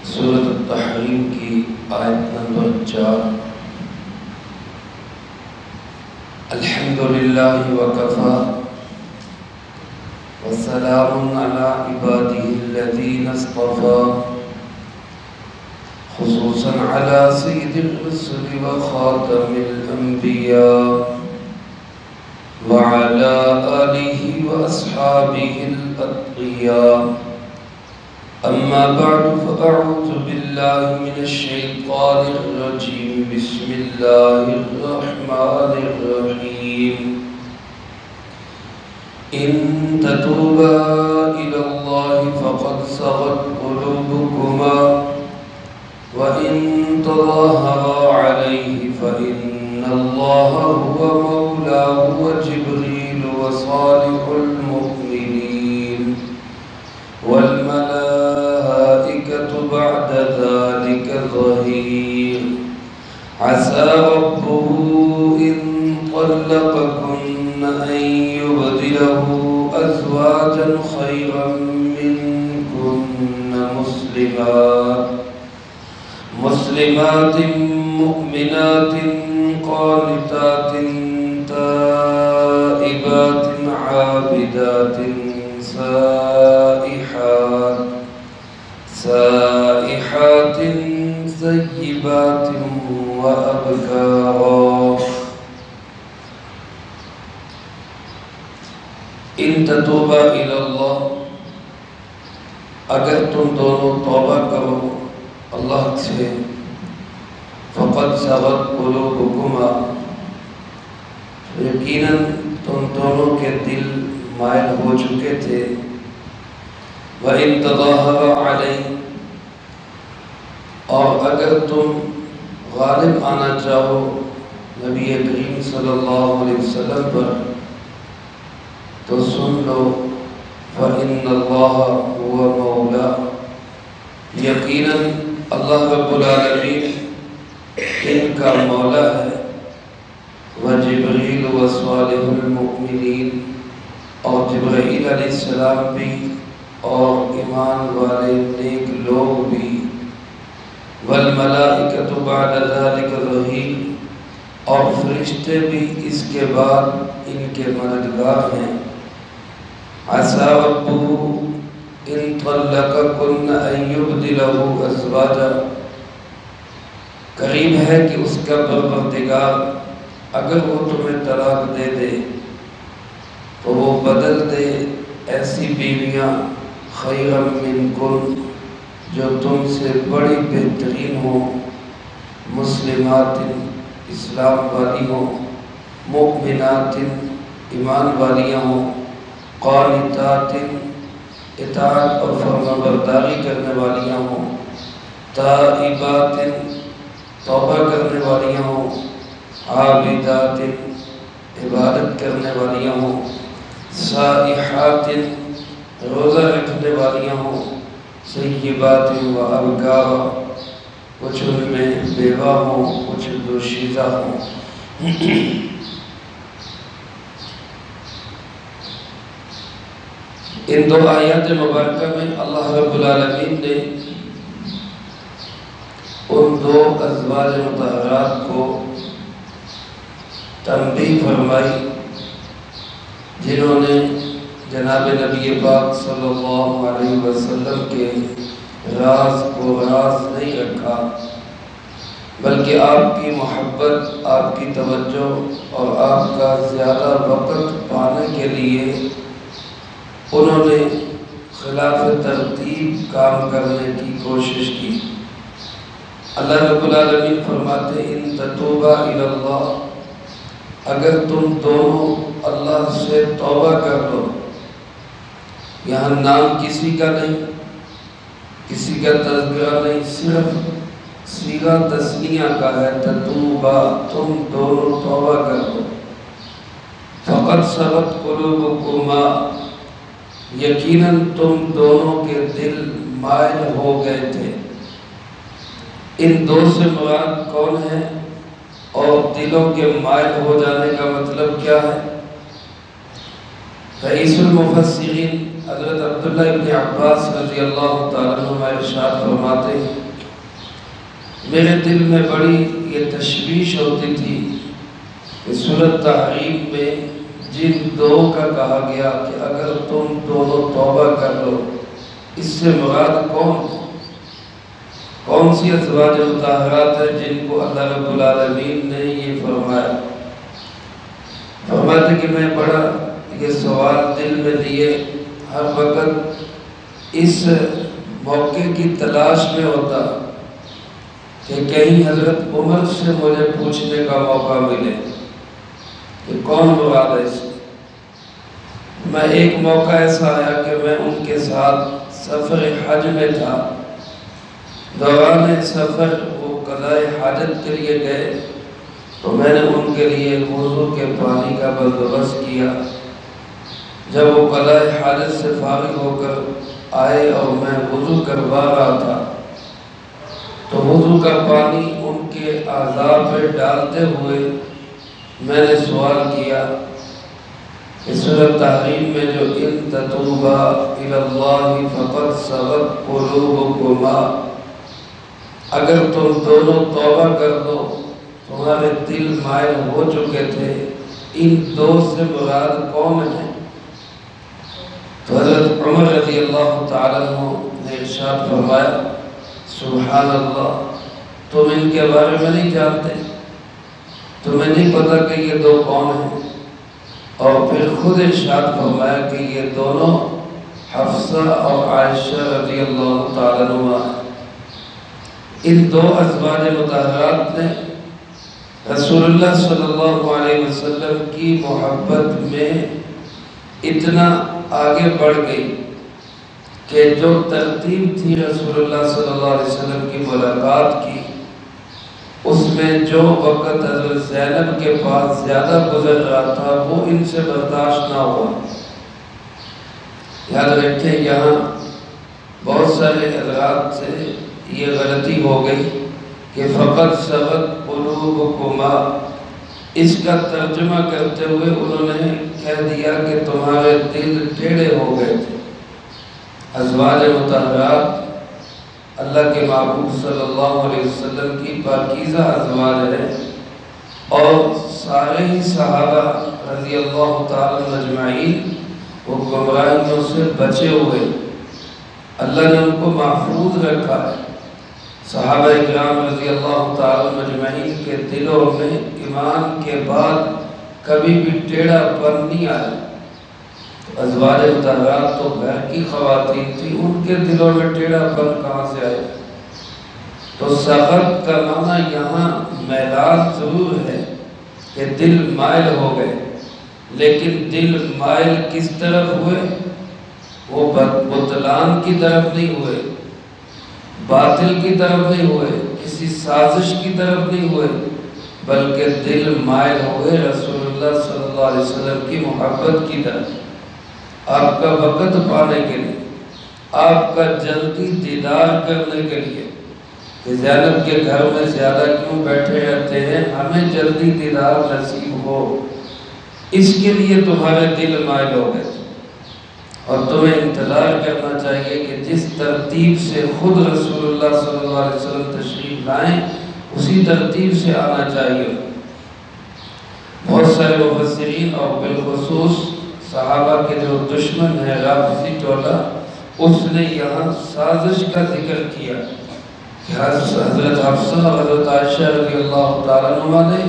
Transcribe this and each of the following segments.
سورۃ التحریم کی آیت نمبر 4۔ الحمدللہ وکفی وسلام علی عبادہ الذین اصطفی، خصوصا علی سید الرسل وخاتم الانبیاء وعلى آلہ واصحابہ الاتقیاء۔ اما بعد فاعوذ باللہ من الشیطان الرجیم، بسم اللہ الرحمن الرحیم۔ ان تتوبا الى اللہ فقد صغت قلوبکما وان تظاہرا علیہ فإن اللہ هو مولاه وجبریل وصالح المؤمنین بعد ذلك ظهير۔ عسى ربه إن طلقكن أن يبدله أزواجا خيرا منكن مسلمات مؤمنات قانتات تائبات عابدات سائحات ثیبات وابکارا۔ ان تتوبا الی اللہ، اگر تم دونوں توبہ کرو اللہ سے، فقد صغت قلوبکما، یقیناً تم دونوں کے دل مائل ہو چکے تھے، وَإِن تَظَاهَرَ عَلَيْهِ، اور اگر تم غالب آنا چاہو نبی کریم صلی اللہ علیہ وسلم پر، تو سن لو فَإِنَّ اللَّهَ هُوَ مَوْلَى، یقیناً اللہ رب العالمین ان کا مولا ہے، وَجِبْرِيلُ وَصَالِحُ الْمُؤْمِنِينَ، اور جبرائیل علیہ السلام بھی اور ایمان والے نیک لوگ بھی، والملائکۃ بعد ذلک ظہیر، اور فرشتے بھی اس کے بعد ان کے مددگار ہیں۔ عسى ربہ ان طلقکن ان یبدلہ ازواجا، قریب ہے کہ اس کا پروردگار اگر وہ تمہیں طلاق دے دے تو وہ بدل دے ایسی بیویاں خیرا منکن، جو تم سے بڑی بہترین ہوں، مسلمات اسلام والی ہوں، مؤمنات ایمان والیاں ہوں، قانتات اطاعت اور فرمانبرداری کرنے والیاں ہوں، تائبات توبہ کرنے والیاں ہوں، عابدات عبادت کرنے والیاں ہوں، سائحات روزہ رکھنے والیاں ہوں، سیبات و ابکارا، کچھ ان میں بیوہ ہوں، کچھ دوشیزہ ہوں۔ ان دو آیات مبارکہ میں اللہ رب العالمین نے ان دو ازواج مطہرات کو تنبیہ فرمائی جنہوں نے جناب نبی پاک صلی اللہ علیہ وسلم کے راز کو راز نہیں رکھا، بلکہ آپ کی محبت، آپ کی توجہ اور آپ کا زیادہ وقت پانے کے لیے انہوں نے خلاف ترتیب کام کرنے کی کوشش کی۔ اللہ رب العالمین فرماتے ہیں ان تتوبا الی اللہ، اگر تم دونوں اللہ سے توبہ کر دو، یہاں نام کسی کا نہیں، کسی کا تذکرہ نہیں، صرف صیغہ تثنیہ کا ہے، تتوبا، تم دونوں توبہ کر دو، فقد صغت قلوبکما، یقیناً تم دونوں کے دل مائل ہو گئے تھے۔ ان دو سے مراد کون ہے اور دلوں کے مائل ہو جانے کا مطلب کیا ہے؟ رئیس المفسرین حضرت عبداللہ ابن عباس رضی اللہ تعالیٰ عنہ ارشاد فرماتے فرماتے ہیں میرے دل میں بڑی یہ تشویش ہوتی تھی کہ سورۃ تحریم میں جن دو کا کہا گیا کہ اگر تم دونوں توبہ کر لو، اس سے مراد کون سی ازواج مطہرات ہیں جن کو اللہ رب العالمین نے یہ فرمایا؟ فرماتے کہ میں بڑا یہ سوال دل میں لیے ہر وقت اس موقع کی تلاش میں ہوتا کہ کہیں حضرت عمر سے مجھے پوچھنے کا موقع ملے کہ کون مراد ہے اس میں ایک موقع ایسا آیا کہ میں ان کے ساتھ سفر حج میں تھا، دوران سفر وہ قضاء حاجت کے لیے گئے تو میں نے ان کے لیے وضو کے پانی کا بندوبست کیا۔ جب وہ قضاء حاجت سے فارغ ہو کر آئے اور میں وضو کروا رہا تھا تو وضو کا پانی ان کے اعضاء پہ ڈالتے ہوئے میں نے سوال کیا کہ سورۃ تحریم میں جو ان تتوبا الی اللہ فقد صغت قلوبکما، اگر تم دونوں توبہ کر دو تمہارے دل مائل ہو چکے تھے، ان دو سے مراد کون ہیں؟ تو حضرت عمر رضی اللہ تعالیٰ عنہ نے ارشاد فرمایا سبحان اللہ، تم ان کے بارے میں نہیں جانتے، تمہیں نہیں پتا کہ یہ دو کون ہیں؟ اور پھر خود ارشاد فرمایا کہ یہ دونوں حفصہ اور عائشہ رضی اللہ تعالیٰ عنہ ہیں۔ ان دو ازواج مطہرات نے رسول اللہ صلی اللہ علیہ وسلم کی محبت میں اتنا آگے بڑھ گئی کہ جو ترتیب تھی رسول اللہ صلی اللہ علیہ وسلم کی ملاقات کی، اس میں جو وقت حضرت زینب کے پاس زیادہ گزر رہا تھا وہ ان سے برداشت نہ ہوا۔ یاد رکھیں یہاں بہت سارے حضرات سے یہ غلطی ہو گئی کہ فقط صغت قلوبکما، اس کا ترجمہ کرتے ہوئے انہوں نے کہہ دیا کہ تمہارے دل ٹیڑھے ہو گئے تھے۔ ازواج مطہرات اللہ کے محبوب صلی اللہ علیہ وسلم کی پاکیزہ ازواج ہیں اور سارے ہی صحابہ رضی اللہ تعالی اجمعین وہ گمراہیوں سے بچے ہوئے، اللہ نے ان کو محفوظ رکھا ہے۔ صحابہ اکرام رضی اللہ تعالی اجمعین کے دلوں میں ایمان کے بعد کبھی بھی ٹیڑھا پن نہیں آیا۔ ازواج مطہرات تو گھر کی خواتین تھی، ان کے دلوں میں ٹیڑھا پن کہاں سے آئے؟ تو سغت کا معنی یہاں میلان ضرور ہے کہ دل مائل ہو گئے، لیکن دل مائل کس طرف ہوئے؟ وہ بطلان کی طرف نہیں ہوئے، باطل کی طرف نہیں ہوئے، کسی سازش کی طرف نہیں ہوئے، بلکہ دل مائل ہوئے رسول اللہ صلی اللہ علیہ وسلم کی محبت کی طرف، آپ کا وقت پانے کے لیے، آپ کا جلدی دیدار کرنے کے لیے کہ زینب کے گھر میں زیادہ کیوں بیٹھے رہتے ہیں، ہمیں جلدی دیدار نصیب ہو، اس کے لیے تمہارے دل مائل ہو گئے۔ اور تمہیں انتظار کرنا چاہیے کہ جس ترتیب سے خود رسول اللہ صلی اللہ علیہ وسلم تشریف لائیں اسی ترتیب سے آنا چاہیے۔ بہت سارے مفسرین اور بالخصوص صحابہ کے جو دشمن ہے رافضی ٹولہ، اس نے یہاں سازش کا ذکر کیا کہ حضرت حفصہ اور حضرت عائشہ رضی اللہ تعالیٰ عنہ نے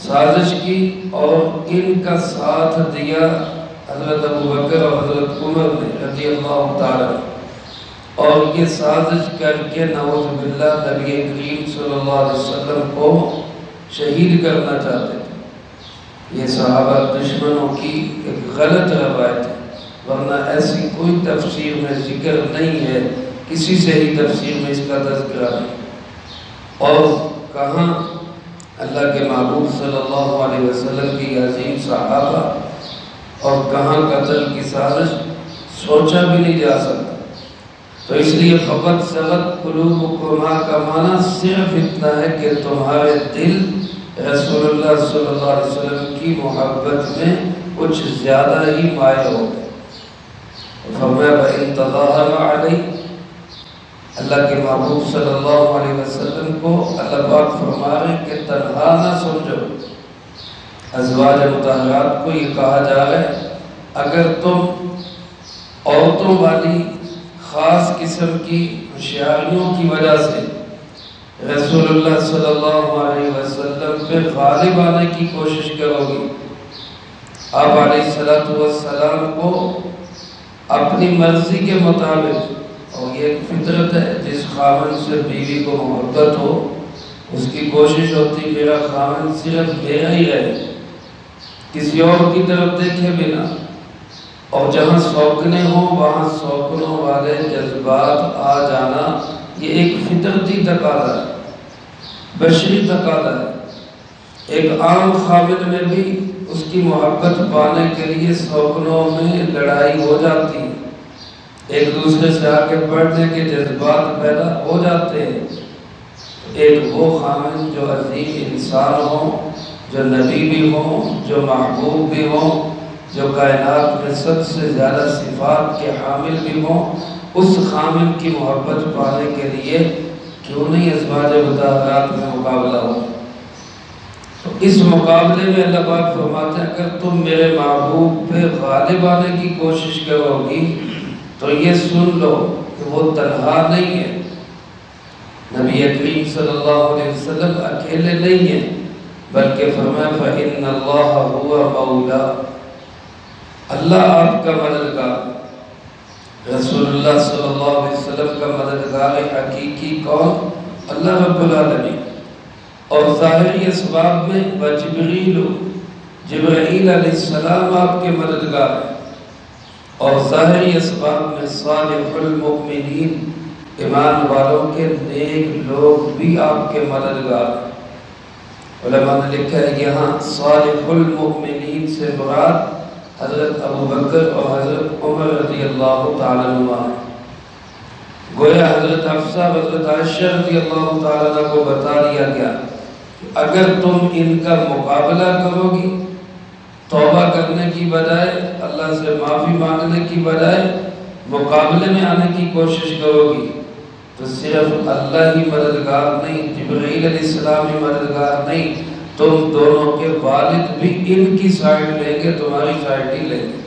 سازش کی اور ان کا ساتھ دیا حضرت ابو بکر اور حضرت عمر نے رضی اللہ تعالیٰ، اور یہ سازش کر کے نعوذ باللہ نبی کریم صلی اللہ علیہ وسلم کو شہید کرنا چاہتے تھے۔ یہ صحابہ دشمنوں کی ایک غلط روایت ہے، ورنہ ایسی کوئی تفسیر میں ذکر نہیں ہے، کسی سے ہی تفسیر میں اس کا تذکرہ نہیں۔ اور کہاں اللہ کے محبوب صلی اللہ علیہ وسلم کی عظیم صحابہ اور کہاں قتل کی سازش سوچا بھی نہیں جا سکتا۔ تو اس لیے فقط صغت قلوبکما کا معنی صرف اتنا ہے کہ تمہارے دل رسول اللہ صلی اللہ علیہ وسلم کی محبت میں کچھ زیادہ ہی مائل ہو گئے۔ فرمایا وَإِن تَظَاهَرَ عَلَيْهِ، اللہ کے محبوب صلی اللہ علیہ وسلم کو اللہ پاک فرما رہے ہیں کہ تنہا نہ سمجھو۔ ازواج مطہرات کو یہ کہا جا رہا ہے اگر تم عورتوں والی خاص قسم کی ہوشیاریوں کی وجہ سے رسول اللہ صلی اللہ علیہ وسلم پہ غالب آنے کی کوشش کرو گی، آپ علیہ السلام کو اپنی مرضی کے مطابق، اور یہ ایک فطرت ہے جس خاوند سے بیوی کو محبت ہو اس کی کوشش ہوتی میرا خاوند صرف میرا ہی رہے، کسی اور کی طرف دیکھے بنا، اور جہاں سوکنے ہوں وہاں سوکنوں والے جذبات آ جانا یہ ایک فطرتی تقاضا ہے، بشری تقاضا ہے۔ ایک عام خاوند میں بھی اس کی محبت پانے کے لیے سوکنوں میں لڑائی ہو جاتی ہے، ایک دوسرے سے آگے بڑھنے کے جذبات پیدا ہو جاتے ہیں۔ ایک وہ خاوند جو عظیم انسان ہو، جو نبی بھی ہو، جو محبوب بھی ہو، جو کائنات میں سب سے زیادہ صفات کے حامل بھی ہوں، اس خاوند کی محبت پانے کے لیے کیوں نہیں ازواج مطہرات میں مقابلہ ہو؟ تو اس مقابلے میں اللہ پاک فرماتے ہیں اگر تم میرے محبوب پہ غالب آنے کی کوشش کرو گی تو یہ سن لو کہ وہ تنہا نہیں ہے، نبی کریم صلی اللہ علیہ وسلم اکیلے نہیں ہیں، بلکہ فرمایا فَإِنَّ اللَّهَ هُوَ مَوْلَا، اللہ آپ کا مددگار۔ رسول اللہ صلی اللہ علیہ وسلم کا مددگار حقیقی کون؟ اللہ رب العالمین۔ اور ظاہری اسباب میں جبرائیل علیہ السلام آپ کے مددگار ہیں، اور ظاہری اسباب میں صالح المؤمنین ایمان والوں کے نیک لوگ بھی آپ کے مددگار ہیں۔ علماء نے لکھا ہے یہاں صالح المؤمنین سے مراد حضرت ابو بکر اور حضرت عمر رضی اللہ تعالیٰ عنہ، گویا حضرت حفصہ حضرت عائشہ رضی اللہ تعالیٰ عنہ کو بتا دیا گیا اگر تم ان کا مقابلہ کرو گی، توبہ کرنے کی بجائے، اللہ سے معافی مانگنے کی بجائے مقابلے میں آنے کی کوشش کرو گی تو صرف اللہ ہی مددگار نہیں، جبرائیل علیہ السلام ہی مددگار نہیں، تم دونوں کے والد بھی ان کی سائیڈ لیں گے، تمہاری سائیڈ ہی لیں گے۔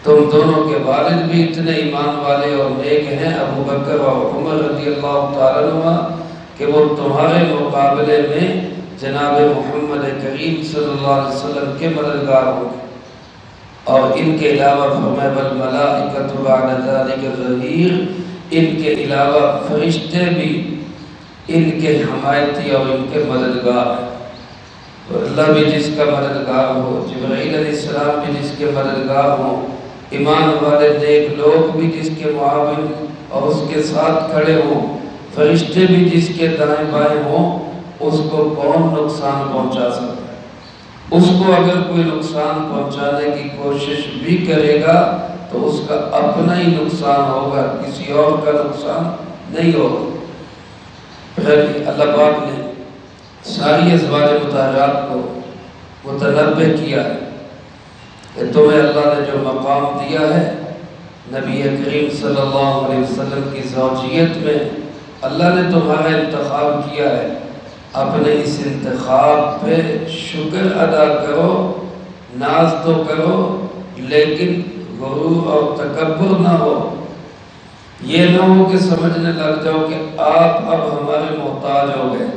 تم دونوں کے والد بھی اتنے ایمان والے اور نیک ہیں ابو بکر اور عمر رضی اللہ تعالیٰ عنہ کہ وہ تمہارے مقابلے میں جناب محمد کریم صلی اللہ علیہ وسلم کے مددگار ہوں گے۔ اور ان کے علاوہ فرمایا والملائکۃ بعد ذلک ظہیر، ان کے علاوہ فرشتے بھی ان کے حمایتی اور ان کے مددگار ہیں۔ تو اللہ بھی جس کا مددگار ہو، جبرائیل علیہ السلام بھی جس کے مددگار ہوں، ایمان والے نیک لوگ بھی جس کے معاون اور اس کے ساتھ کھڑے ہوں، فرشتے بھی جس کے دائیں بائیں ہوں، اس کو کون نقصان پہنچا سکتا ہے؟ اس کو اگر کوئی نقصان پہنچانے کی کوشش بھی کرے گا تو اس کا اپنا ہی نقصان ہوگا، کسی اور کا نقصان نہیں ہوگا۔ پھر اللہ پاک نے ساری ازواج مطہرات کو متنبہ کیا ہے کہ تمہیں اللہ نے جو مقام دیا ہے نبی کریم صلی اللہ علیہ وسلم کی زوجیت میں، اللہ نے تمہارا انتخاب کیا ہے، اپنے اس انتخاب پہ شکر ادا کرو، ناز تو کرو لیکن غرور اور تکبر نہ ہو، یہ نہ ہو کہ سمجھنے لگ جاؤ کہ آپ اب ہمارے محتاج ہو گئے۔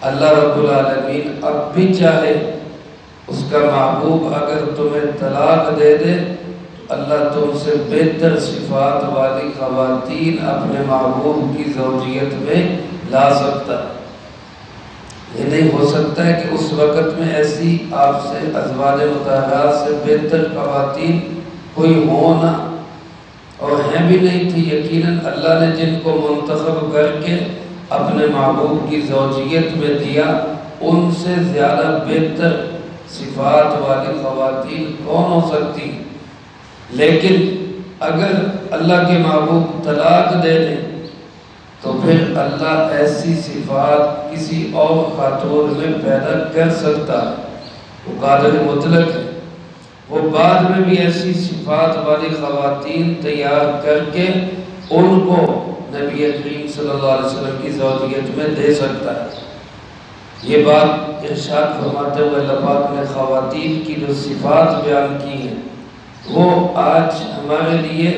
اللہ رب العالمین اب بھی چاہے اس کا محبوب اگر تمہیں طلاق دے دے تو اللہ تم سے بہتر صفات والی خواتین اپنے محبوب کی زوجیت میں لا سکتا ہے۔ یہ نہیں ہو سکتا ہے کہ اس وقت میں ایسی آپ سے ازواج مطہرات سے بہتر خواتین کوئی ہو نہ، اور ہیں بھی نہیں تھی۔ یقیناً اللہ نے جن کو منتخب کر کے اپنے محبوب کی زوجیت میں دیا ان سے زیادہ بہتر صفات والی خواتین کون ہو سکتی؟ لیکن اگر اللہ کے محبوب طلاق دے دیں تو پھر اللہ ایسی صفات کسی اور خاتون میں پیدا کر سکتا ہے، وہ قادر مطلق ہے، وہ بعد میں بھی ایسی صفات والی خواتین تیار کر کے ان کو نبی کریم صلی اللہ علیہ وسلم کی زوجیت میں دے سکتا ہے۔ یہ بات ارشاد فرماتے ہوئے اللہ پاک نے خواتین کی جو صفات بیان کی ہیں وہ آج ہمارے لیے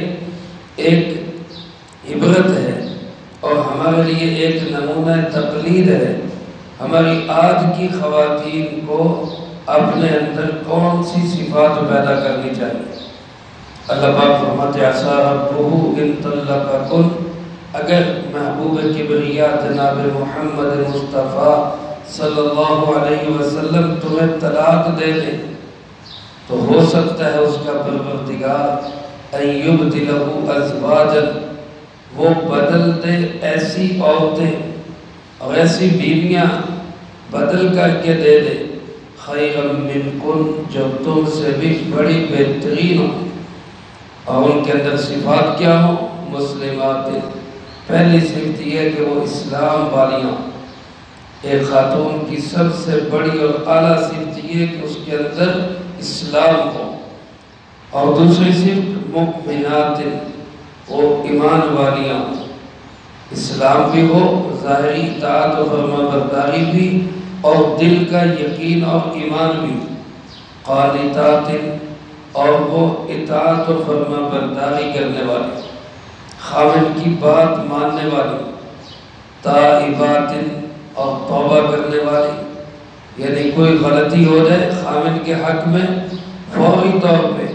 ایک عبرت ہے اور ہمارے لیے ایک نمونہ تقلید ہے۔ ہماری آج کی خواتین کو اپنے اندر کون سی صفات پیدا کرنی چاہیے؟ اللہ پاک فرماتے ہیں عسیٰ ربہ ان طلقکن، اگر محبوب کبریا جناب محمد مصطفیٰ صلی اللہ علیہ وسلم تمہیں طلاق دے دے تو ہو سکتا ہے اس کا پروردگار ان یبدلہ ازواجا، وہ بدل دے ایسی عورتیں اور ایسی بیویاں بدل کر کے دے دے خیرا منکن، جو تم سے بھی بڑی بہترین ہو، اور ان کے اندر صفات کیا ہو؟ مسلمات، پہلی صفت یہ ہے کہ وہ اسلام والی ہوں۔ ایک خاتون کی سب سے بڑی اور اعلیٰ صفت یہ ہے کہ اس کے اندر اسلام ہو، اور دوسری صفت مؤمنات، وہ ایمان والی ہوں، اسلام بھی ہو، ظاہری اطاعت و فرما برداری بھی، اور دل کا یقین اور ایمان بھی، قانتات، اور وہ اطاعت و فرما برداری کرنے والی، خاوند کی بات ماننے والی، تائبات، اور توبہ کرنے والی، یعنی کوئی غلطی ہو جائے خاوند کے حق میں فوری طور پہ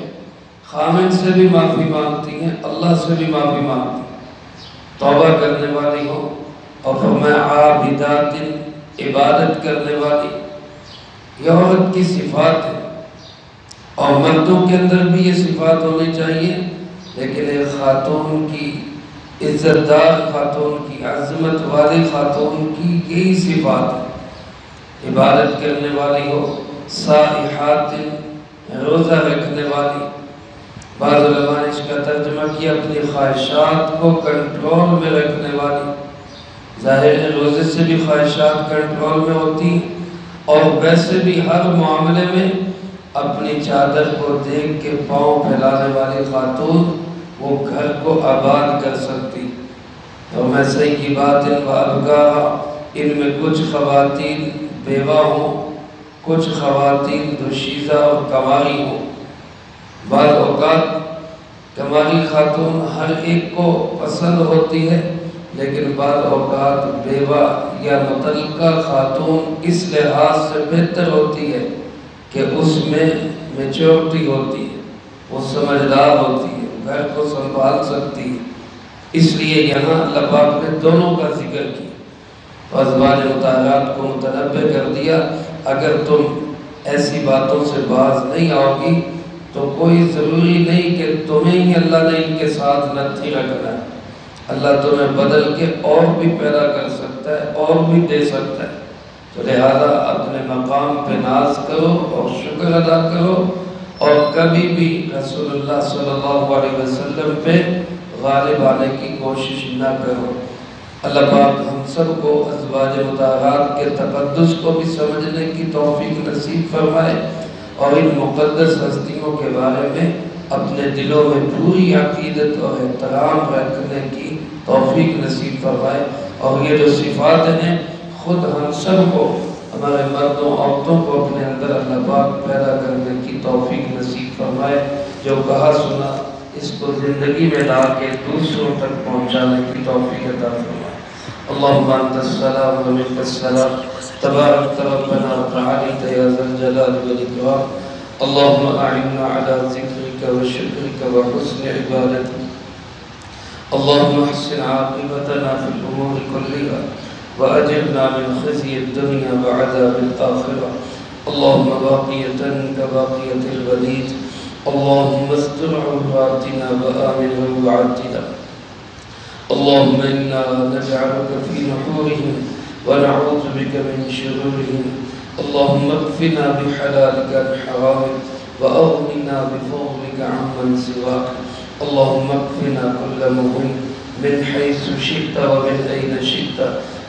خاوند سے بھی معافی مانگتی ہیں، اللہ سے بھی معافی مانگتی ہیں، توبہ کرنے والی ہو، اور فرمایا عابدات، عبادت کرنے والی، یہ عورت کی صفات ہے۔ اور مردوں کے اندر بھی یہ صفات ہونی چاہیے، لیکن ایک خاتون کی عزت دار خاتون کی، عظمت والی خاتون کی یہی صفات ہے، عبادت کرنے والی ہو، صائحات، روزہ رکھنے والی۔ بعض علماء نے اس کا ترجمہ کیا اپنی خواہشات کو کنٹرول میں رکھنے والی۔ ظاہر ہے روزے سے بھی خواہشات کنٹرول میں ہوتی ہیں، اور ویسے بھی ہر معاملے میں اپنی چادر کو دیکھ کے پاؤں پھیلانے والی خاتون وہ گھر کو آباد کر سکتی۔ تو میں صحیح کی بات ان میں کچھ خواتین بیوہ ہوں، کچھ خواتین دوشیزہ اور کنواری ہوں۔ بعض اوقات کنواری خاتون ہر ایک کو پسند ہوتی ہے، لیکن بعض اوقات بیوہ یا مطلقہ خاتون اس لحاظ سے بہتر ہوتی ہے کہ اس میں میچورٹی ہوتی ہے، وہ سمجھدار ہوتی ہے، گھر کو سنبھال سکتی ہے۔ اس لیے یہاں اللہ پاک نے دونوں کا ذکر کیا، ازواج مطہرات کو متنبہ کر دیا۔ اگر تم ایسی باتوں سے باز نہیں آؤ گی تو کوئی ضروری نہیں کہ تمہیں ہی اللہ نے ان کے ساتھ نتھی رکھنا ہے، اللہ تمہیں بدل کے اور بھی پیدا کر سکتا ہے اور بھی دے سکتا ہے۔ تو لہذا اپنے مقام پہ ناز کرو اور شکر ادا کرو، اور کبھی بھی رسول اللہ صلی اللہ علیہ وسلم پہ غالب آنے کی کوشش نہ کرو۔ اللہ پاک ہم سب کو ازواج مطہرات کے تقدس کو بھی سمجھنے کی توفیق نصیب فرمائے، اور ان مقدس ہستیوں کے بارے میں اپنے دلوں میں پوری عقیدت اور احترام رکھنے کی توفیق نصیب فرمائے۔ اور یہ جو صفات ہیں خود ہم سب کو، ہمارے مردوں عورتوں کو اپنے اندر اللہ پاک پیدا کرنے کی توفیق نصیب فرمائے۔ جو کہا سنا اس کو زندگی میں لا کے دوسروں تک پہنچانے کی توفیق عطا فرمائے۔ اللہم انت السلام و منک السلام، تبارک ربنا و تعالیت یا ذا الجلال والاکرام۔ اللہم اعنا علی ذکرک و شکرک و حسن عبادتک۔ اللہم احسن عاقبتنا فی الامور کلها وأجرنا من خزي الدنيا وعذاب الآخرة۔ اللهم باقية كباقية الوليد، اللهم استر عوراتنا وآمن روعاتنا، اللهم إنا نجعلك في نحورهم ونعوذ بك من شرورهم، اللهم اكفنا بحلالك عن حرامك وأغننا بفضلك عمن سواك، اللهم اكفنا كل مهم من حيث شئت ومن أين شئت،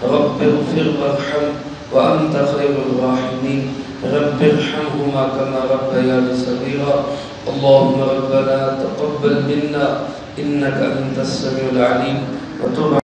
رب اغفر وارحم وأنت خير الراحمين، رب ارحمهما كما ربياني صغيرا، اللهم ربنا تقبل منا إنك أنت السميع العليم وتب